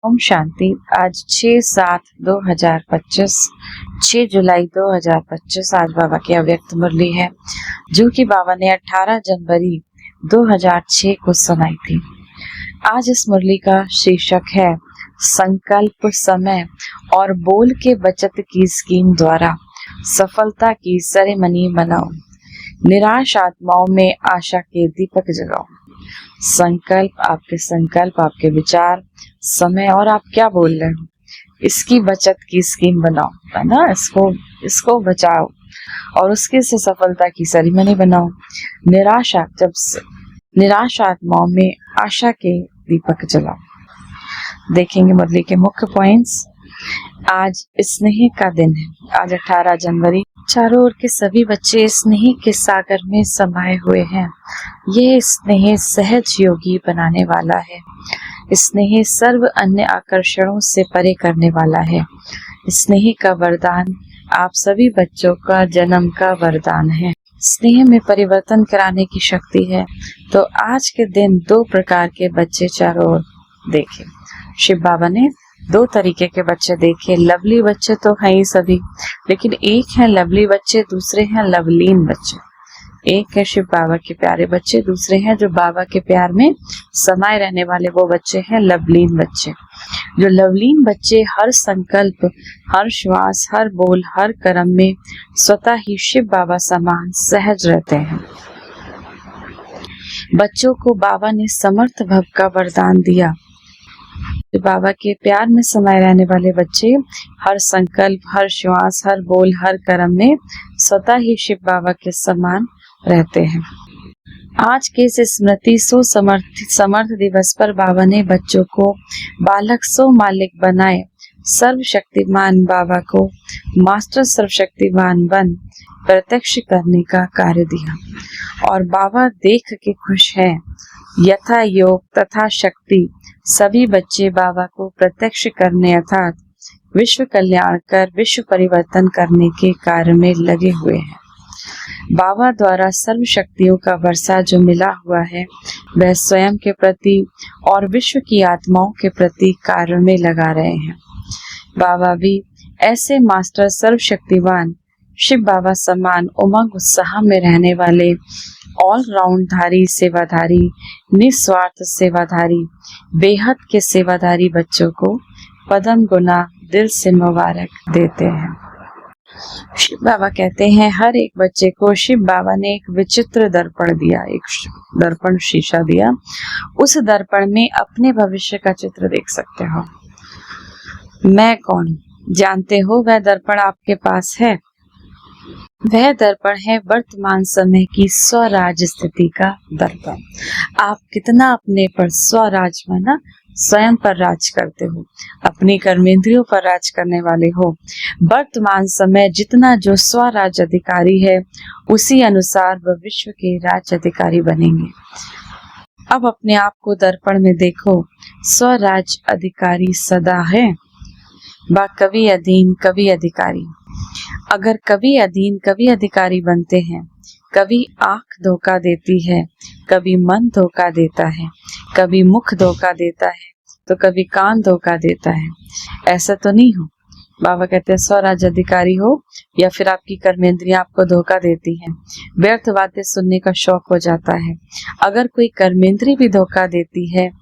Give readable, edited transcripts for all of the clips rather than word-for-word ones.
ओम शांति। आज 6/7/2025, 6 जुलाई 2025 आज बाबा की अव्यक्त मुरली है, जो कि बाबा ने 18 जनवरी 2006 को सुनाई थी। आज इस मुरली का शीर्षक है संकल्प, समय और बोल के बचत की स्कीम द्वारा सफलता की सेरेमनी मनाओ। निराश आत्माओं में आशा के दीपक जगाओ। संकल्प, आपके विचार, समय और आप क्या बोल रहे हो, इसकी बचत की स्कीम बनाओ, है ना। इसको बचाओ और उसके से सफलता की सेरेमनी बनाओ। निराश आत्माओं में आशा के दीपक जलाओ। देखेंगे मुरली के मुख्य पॉइंट्स। आज स्नेह का दिन है। आज 18 जनवरी। चारों ओर के सभी बच्चे स्नेह के सागर में समाये हुए हैं। यह स्नेह सहज योगी बनाने वाला है। स्नेह सर्व अन्य आकर्षणों से परे करने वाला है। स्नेह का वरदान आप सभी बच्चों का जन्म का वरदान है। स्नेह में परिवर्तन कराने की शक्ति है। तो आज के दिन 2 प्रकार के बच्चे चारों ओर देखे। शिव बाबा ने 2 तरीके के बच्चे देखे। लवली बच्चे तो हैं ही सभी, लेकिन एक है लवली बच्चे, दूसरे हैं लवलीन बच्चे। एक है शिव बाबा के प्यारे बच्चे, दूसरे हैं जो बाबा के प्यार में समाये रहने वाले, वो बच्चे हैं लवलीन बच्चे। जो लवलीन बच्चे हर संकल्प, हर श्वास, हर बोल, हर कर्म में स्वतः ही शिव बाबा समान सहज रहते हैं। बच्चों को बाबा ने समर्थ भव का वरदान दिया। बाबा के प्यार में समाये रहने वाले बच्चे हर संकल्प, हर श्वास, हर बोल, हर कर्म में स्वतः ही शिव बाबा के समान रहते हैं। आज के इस स्मृति सो समर्थ दिवस पर बाबा ने बच्चों को बालक सो मालिक बनाए सर्वशक्तिमान बाबा को मास्टर सर्वशक्तिमान बन प्रत्यक्ष करने का कार्य दिया। और बाबा देख के खुश हैं। यथा योग तथा शक्ति सभी बच्चे बाबा को प्रत्यक्ष करने अर्थात विश्व कल्याण कर विश्व परिवर्तन करने के कार्य में लगे हुए हैं। बाबा द्वारा सर्व शक्तियों का वर्षा जो मिला हुआ है, वह स्वयं के प्रति और विश्व की आत्माओं के प्रति कार्य में लगा रहे हैं। बाबा भी ऐसे मास्टर सर्वशक्तिवान शिव बाबा समान उमंग उत्साह में रहने वाले ऑलराउंड धारी सेवाधारी, निस्वार्थ सेवाधारी, बेहद के सेवाधारी बच्चों को पदम गुना दिल से मुबारक देते हैं। शिव बाबा कहते हैं, हर एक बच्चे को शिव बाबा ने एक विचित्र दर्पण दिया, एक दर्पण शीशा दिया। उस दर्पण में अपने भविष्य का चित्र देख सकते हो। मैं कौन जानते हो? वह दर्पण आपके पास है। वह दर्पण है वर्तमान समय की स्वराज स्थिति का दर्पण। आप कितना अपने पर स्वराज माना स्वयं पर राज करते हो, अपनी कर्मेंद्रियों पर राज करने वाले हो। वर्तमान समय जितना जो स्वराज अधिकारी है, उसी अनुसार वह विश्व के राज्य अधिकारी बनेंगे। अब अपने आप को दर्पण में देखो। स्वराज अधिकारी सदा है, व कभी अधीन कभी अधिकारी। अगर कभी अधीन कभी अधिकारी बनते हैं, कभी आंख धोखा देती है, कभी मन धोखा देता है, कभी मुख धोखा देता है, तो कभी कान धोखा देता है। ऐसा तो नहीं हो। बाबा कहते हैं स्वराज अधिकारी हो या फिर आपकी कर्मेंद्रियां आपको धोखा देती हैं, व्यर्थ बातें सुनने का शौक हो जाता है। अगर कोई कर्मेंद्री भी धोखा देती है,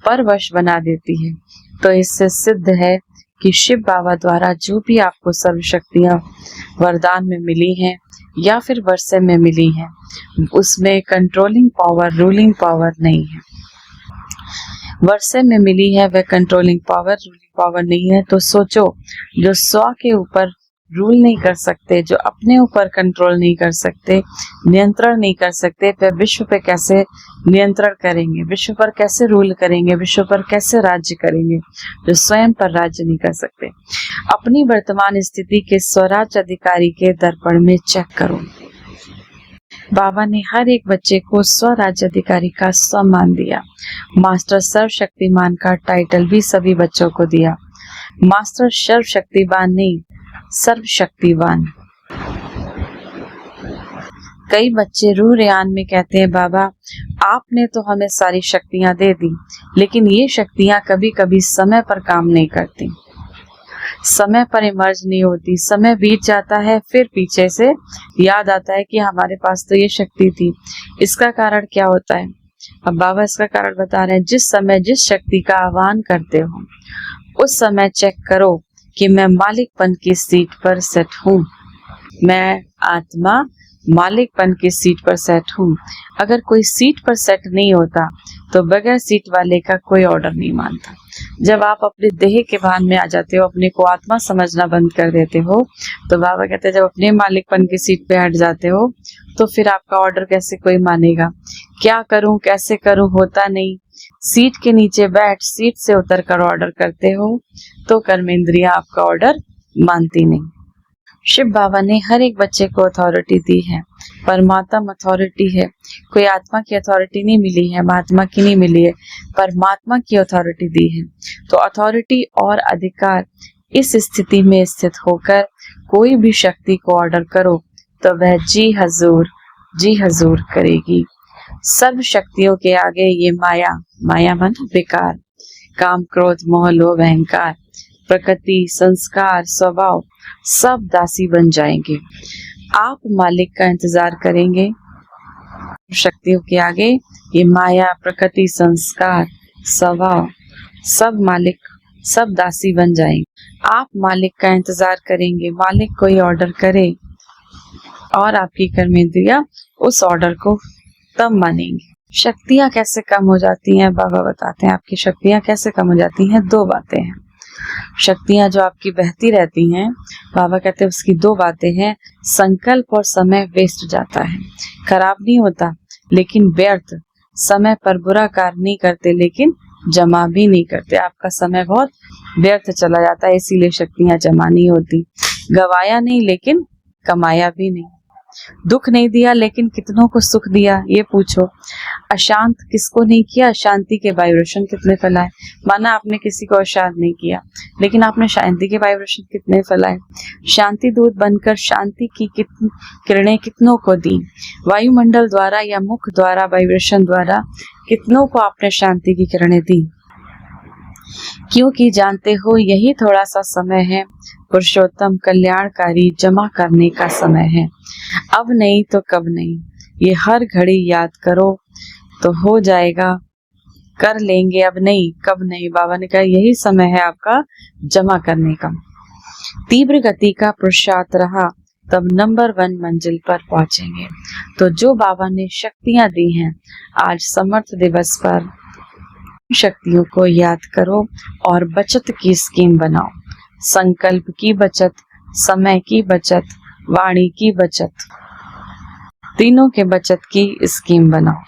परवश बना देती है, तो इससे सिद्ध है कि शिव बाबा द्वारा जो भी आपको सर्वशक्तियां वरदान में मिली हैं या फिर वर्षे में मिली हैं, उसमें कंट्रोलिंग पावर, रूलिंग पावर नहीं है। वर्षे में मिली है वह कंट्रोलिंग पावर, रूलिंग पावर नहीं है। तो सोचो, जो 100 के ऊपर रूल नहीं कर सकते, जो अपने ऊपर कंट्रोल नहीं कर सकते, नियंत्रण नहीं कर सकते, फिर विश्व पे कैसे नियंत्रण करेंगे, विश्व पर कैसे रूल करेंगे, विश्व पर कैसे राज्य करेंगे, जो स्वयं पर राज्य नहीं कर सकते। अपनी वर्तमान स्थिति के स्वराज अधिकारी के दर्पण में चेक करो। बाबा ने हर एक बच्चे को स्वराज अधिकारी का सम्मान दिया। मास्टर सर्वशक्तिमान का टाइटल भी सभी बच्चों को दिया। मास्टर सर्वशक्तिवान नहीं, सर्वशक्तिवान। कई बच्चे रूह रेयान में कहते हैं, बाबा आपने तो हमें सारी शक्तियां दे दी, लेकिन ये शक्तियां कभी कभी समय पर काम नहीं करती, समय पर इमर्ज नहीं होती। समय बीत जाता है, फिर पीछे से याद आता है कि हमारे पास तो ये शक्ति थी। इसका कारण क्या होता है? अब बाबा इसका कारण बता रहे हैं, जिस समय जिस शक्ति का आह्वान करते हो उस समय चेक करो कि मैं मालिकपन की सीट पर सेट हूँ, मैं आत्मा मालिकपन की सीट पर सेट हूँ। अगर कोई सीट पर सेट नहीं होता तो बगैर सीट वाले का कोई ऑर्डर नहीं मानता। जब आप अपने देह के भान में आ जाते हो, अपने को आत्मा समझना बंद कर देते हो, तो बाबा कहते हैं जब अपने मालिकपन की सीट पे हट जाते हो तो फिर आपका ऑर्डर कैसे कोई मानेगा? क्या करूं कैसे करूं होता नहीं। सीट के नीचे बैठ सीट से उतर कर ऑर्डर करते हो तो कर्मेंद्रियां आपका ऑर्डर मानती नहीं। शिव बाबा ने हर एक बच्चे को अथॉरिटी दी है, परमात्मा अथॉरिटी है। कोई आत्मा की अथॉरिटी नहीं मिली है, महात्मा की नहीं मिली है, परमात्मा की अथॉरिटी दी है। तो अथॉरिटी और अधिकार इस स्थिति में स्थित होकर कोई भी शक्ति को ऑर्डर करो तो वह जी हजूर करेगी। सब शक्तियों के आगे ये माया मन विकार, काम क्रोध मोह लोभ अहंकार, प्रकृति संस्कार स्वभाव सब दासी बन जाएंगे। आप मालिक का इंतजार करेंगे। शक्तियों के आगे ये माया प्रकृति संस्कार स्वभाव सब दासी बन जाएंगे। आप मालिक का इंतजार करेंगे, मालिक कोई ऑर्डर करे और आपकी कर्मेंद्रियां उस ऑर्डर को तब मानेंगे। शक्तियां कैसे कम हो जाती हैं? बाबा बताते हैं आपकी शक्तियां कैसे कम हो जाती हैं। दो बातें हैं। शक्तियां जो आपकी बहती रहती हैं, बाबा कहते हैं उसकी दो बातें हैं। संकल्प और समय वेस्ट जाता है, खराब नहीं होता लेकिन व्यर्थ। समय पर बुरा कार्य नहीं करते लेकिन जमा भी नहीं करते, आपका समय बहुत व्यर्थ चला जाता है, इसीलिए शक्तियां जमा नहीं होती। गवाया नहीं लेकिन कमाया भी नहीं। दुख नहीं दिया लेकिन कितनों को सुख दिया, ये पूछो। अशांत किसको नहीं किया, अशांति के वाइब्रेशन कितने फैलाए। माना आपने किसी को अशांत नहीं किया लेकिन आपने शांति के वाइब्रेशन कितने फैलाए। शांति दूत बनकर शांति की किरणें कितनों को दी। वायुमंडल द्वारा या मुख द्वारा वाइब्रेशन द्वारा कितनों को आपने शांति की किरणें दी। क्योंकि जानते हो यही थोड़ा सा समय है पुरुषोत्तम कल्याणकारी जमा करने का समय है। अब नहीं तो कब नहीं, ये हर घड़ी याद करो तो हो जाएगा, कर लेंगे। अब नहीं कब नहीं, बाबा ने कहा यही समय है आपका जमा करने का। तीव्र गति का पुरुषार्थ रहा तब नंबर 1 मंजिल पर पहुंचेंगे। तो जो बाबा ने शक्तियां दी हैं, आज समर्थ दिवस पर शक्तियों को याद करो और बचत की स्कीम बनाओ। संकल्प की बचत, समय की बचत, वाणी की बचत, तीनों के बचत की स्कीम बनाओ।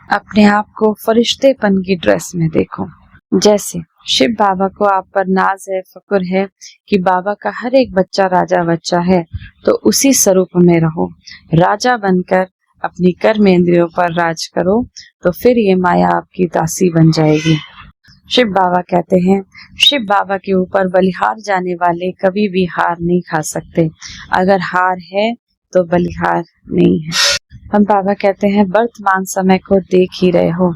अपने आप को फरिश्तेपन की ड्रेस में देखो। जैसे शिव बाबा को आप पर नाज है, फक्र है कि बाबा का हर एक बच्चा राजा बच्चा है, तो उसी स्वरूप में रहो। राजा बनकर अपनी कर्मेंद्रियों पर राज करो तो फिर ये माया आपकी दासी बन जाएगी। शिव बाबा कहते हैं, शिव बाबा के ऊपर बलिहार जाने वाले कभी भी हार नहीं खा सकते। अगर हार है तो बलिहार नहीं है। हम बाबा कहते हैं वर्तमान समय को देख ही रहे हो,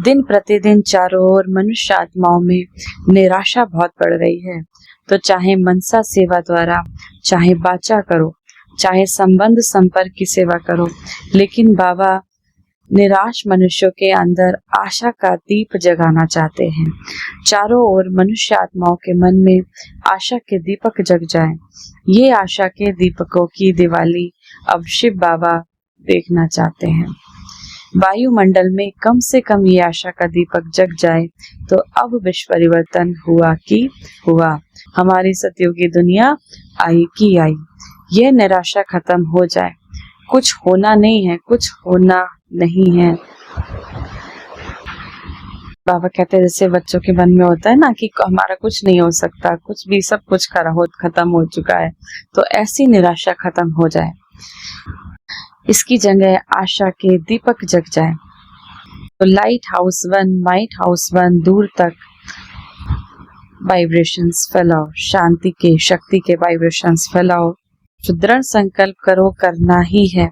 दिन प्रतिदिन चारों ओर मनुष्य आत्माओं में निराशा बहुत बढ़ रही है। तो चाहे मनसा सेवा द्वारा, चाहे बाचा करो, चाहे संबंध संपर्क की सेवा करो, लेकिन बाबा निराश मनुष्यों के अंदर आशा का दीप जगाना चाहते हैं। चारों ओर मनुष्य आत्माओं के मन में आशा के दीपक जग जाएं। ये आशा के दीपकों की दिवाली अब शिव बाबा देखना चाहते हैं। वायुमंडल में कम से कम ये आशा का दीपक जग जाए तो अब विश्व परिवर्तन हुआ कि हुआ। हमारी सतयुगी दुनिया आई की आई। ये निराशा खत्म हो जाए। कुछ होना नहीं है, कुछ होना नहीं है। बाबा कहते हैं जैसे बच्चों के मन में होता है ना कि हमारा कुछ नहीं हो सकता, कुछ भी सब कुछ खत्म हो चुका है, तो ऐसी निराशा खत्म हो जाए। इसकी जगह आशा के दीपक जग जाए। तो लाइट हाउस 1 माइट हाउस 1 दूर तक वाइब्रेशंस फैलाओ, शांति के शक्ति के वाइब्रेशंस फैलाओ। दृढ़ संकल्प करो, करना ही है।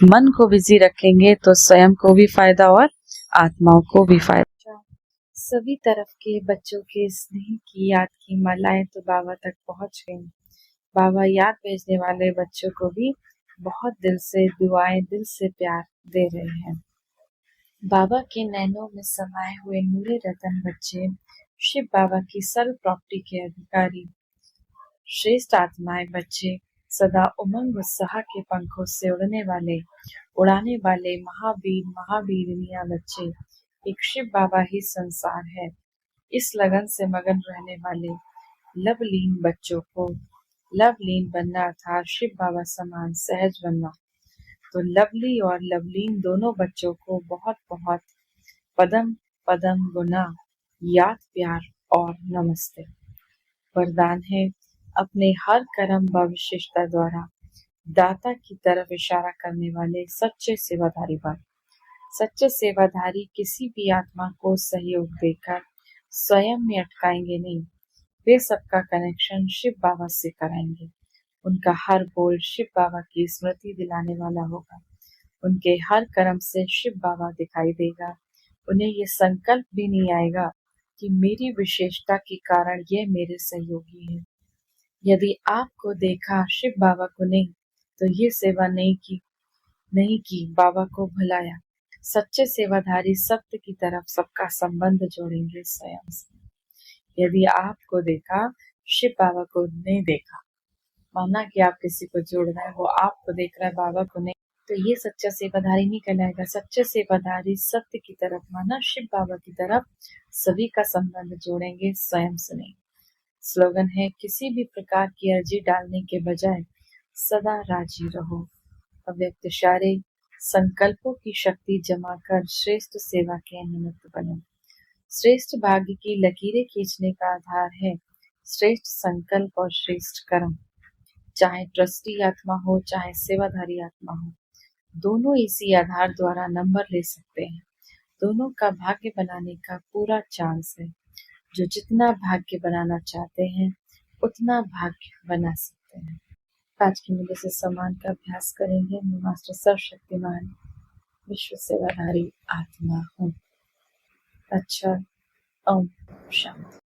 मन को बिजी रखेंगे तो स्वयं को भी फायदा और आत्माओं को भी फायदा। सभी तरफ के बच्चों के स्नेह की याद की मालाएं तो बाबा तक पहुंच गईं। बाबा याद भेजने वाले बच्चों को भी बहुत दिल से दुआएं, दिल से प्यार दे रहे हैं। बाबा के नैनों में समाये हुए नूरे रतन बच्चे शिव बाबा की सर्व प्रॉपर्टी के अधिकारी, श्रेष्ठ आत्माएं बच्चे, सदा उमंग उत्साह के पंखों से उड़ाने वाले महावीर महावीरनिया बच्चे। एक शिव बाबा ही संसार है। इस लगन से मगन रहने वाले लवलीन बच्चों को लवलीन बनना अर्थात शिव बाबा समान सहज बनना। तो लवली और लवलीन दोनों बच्चों को बहुत बहुत पदम पदम गुना याद, प्यार और नमस्ते। वरदान है, अपने हर कर्म व विशेषता द्वारा दाता की तरफ इशारा करने वाले सच्चे सेवाधारी बन। सच्चे सेवाधारी किसी भी आत्मा को सहयोग देकर स्वयं में अटकाएंगे नहीं। वे सबका कनेक्शन शिव बाबा से कराएंगे। उनका हर बोल शिव बाबा की स्मृति दिलाने वाला होगा। उनके हर कर्म से शिव बाबा दिखाई देगा। उन्हें ये संकल्प भी नहीं आएगा कि मेरी विशेषता के कारण ये मेरे सहयोगी हैं। यदि आपको देखा शिव बाबा को नहीं, तो ये सेवा नहीं की, बाबा को भुलाया। सच्चे सेवाधारी सत्य की तरफ सबका संबंध जोड़ेंगे स्वयं से। यदि आपको देखा शिव बाबा को नहीं देखा, माना कि आप किसी को जोड़ रहे हैं, वो आपको देख रहा है, बाबा को नहीं, तो ये सच्चा सेवाधारी नहीं कहलाएगा। सच्चे सेवाधारी सत्य की तरफ, माना शिव बाबा की तरफ सभी का संबंध जोड़ेंगे, स्वयं से नहीं। स्लोगन है, किसी भी प्रकार की अर्जी डालने के बजाय सदा राजी रहो। अव्यक्त इशारे संकल्पों की शक्ति जमा कर श्रेष्ठ सेवा के निमित्त बनो। श्रेष्ठ भाग्य की लकीरें खींचने का आधार है श्रेष्ठ संकल्प और श्रेष्ठ कर्म। चाहे ट्रस्टी आत्मा हो, चाहे सेवाधारी आत्मा हो, दोनों इसी आधार द्वारा नंबर ले सकते हैं। दोनों का भाग्य बनाने का पूरा चांस है। जो जितना भाग्य बनाना चाहते हैं, उतना भाग्य बना सकते हैं। आज की मुझे से सम्मान का अभ्यास करेंगे। मैं मास्टर सर्वशक्तिमान विश्व सेवाधारी आत्मा हूँ। अच्छा, ओम शांति।